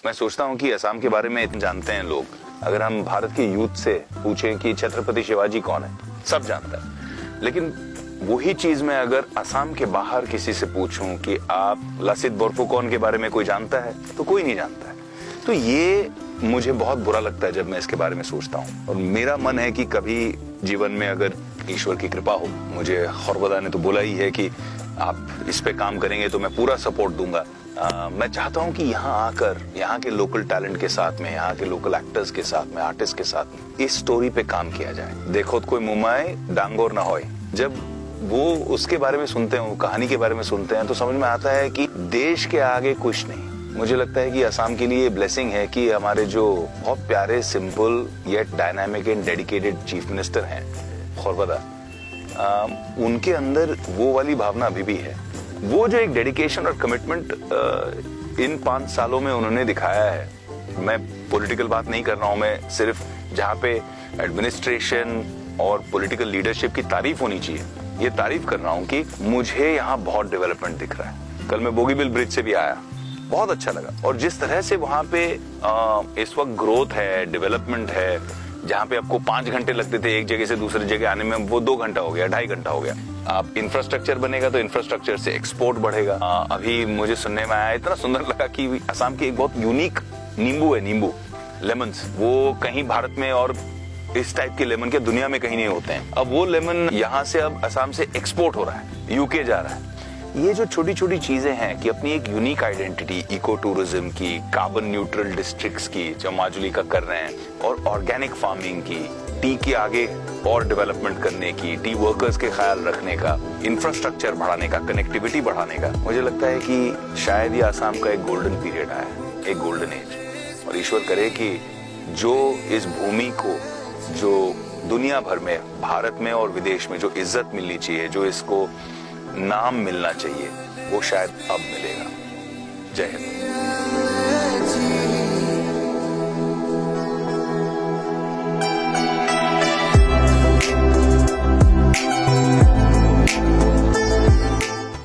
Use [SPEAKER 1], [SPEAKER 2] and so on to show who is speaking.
[SPEAKER 1] मैं सोचता हूँ कि असम के बारे में इतना जानते हैं लोग। अगर हम भारत के यूथ से पूछें कि छत्रपति शिवाजी कौन है, सब जानता है। लेकिन वही चीज मैं अगर असम के बाहर किसी से पूछूं कि आप लसित बोरफुकन के बारे में कोई जानता है, तो कोई नहीं जानता है। तो ये मुझे बहुत बुरा लगता है जब मैं इसके बारे में सोचता हूँ। और मेरा मन है कि कभी जीवन में अगर ईश्वर की कृपा हो, मुझे खौरबदा ने तो बोला ही है कि आप इस पे काम करेंगे तो मैं पूरा सपोर्ट दूंगा। मैं चाहता हूं कि यहाँ आकर यहाँ के लोकल टैलेंट के साथ में, यहाँ के लोकल एक्टर्स के साथ में, आर्टिस्ट के साथ में इस स्टोरी पे काम किया जाए। देखो कोई मुंबई डांगोर ना होए। जब वो उसके बारे में सुनते हैं, कहानी के बारे में सुनते हैं, तो समझ में आता है कि देश के आगे कुछ नहीं। मुझे लगता है कि असम के लिए ब्लेसिंग है कि हमारे जो बहुत प्यारे, simple yet dynamic and dedicated chief minister हैं खौरबदा, उनके अंदर वो वाली भावना अभी भी है। वो जो एक डेडिकेशन और कमिटमेंट इन 5 सालों में उन्होंने दिखाया है। मैं पॉलिटिकल बात नहीं कर रहा हूं, मैं सिर्फ जहां पे एडमिनिस्ट्रेशन और पॉलिटिकल लीडरशिप की तारीफ होनी चाहिए, ये तारीफ कर रहा हूं कि मुझे यहाँ बहुत डेवलपमेंट दिख रहा है। कल मैं बोगीबिल ब्रिज से भी आया, बहुत अच्छा लगा। और जिस तरह से वहां पे इस वक्त ग्रोथ है, डेवलपमेंट है, जहाँ पे आपको 5 घंटे लगते थे एक जगह से दूसरी जगह आने में, वो 2 घंटा हो गया, 2.5 घंटा हो गया। आप इंफ्रास्ट्रक्चर बनेगा तो इंफ्रास्ट्रक्चर से एक्सपोर्ट बढ़ेगा। अभी मुझे सुनने में आया, इतना सुंदर लगा कि असम की एक बहुत यूनिक नींबू है, नींबू लेमन्स, वो कहीं भारत में और इस टाइप के लेमन के दुनिया में कहीं नहीं होते हैं। अब वो लेमन यहाँ से अब असम से एक्सपोर्ट हो रहा है, यूके जा रहा है। ये जो छोटी छोटी चीजें हैं कि अपनी एक यूनिक आइडेंटिटी, इको टूरिज्म की, कार्बन न्यूट्रल डिस्ट्रिक्ट्स की जो माजुली का कर रहे हैं, और ऑर्गेनिक फार्मिंग की, टी के आगे और डेवलपमेंट करने की, टी वर्कर्स के ख्याल रखने का, इंफ्रास्ट्रक्चर बढ़ाने का, कनेक्टिविटी बढ़ाने का, मुझे लगता है कि शायद ये असम का एक गोल्डन पीरियड आया है, एक गोल्डन एज। और ईश्वर करे कि जो इस भूमि को, जो दुनिया भर में, भारत में और विदेश में जो इज्जत मिलनी चाहिए, जो इसको नाम मिलना चाहिए, वो शायद अब मिलेगा। जय हिंद।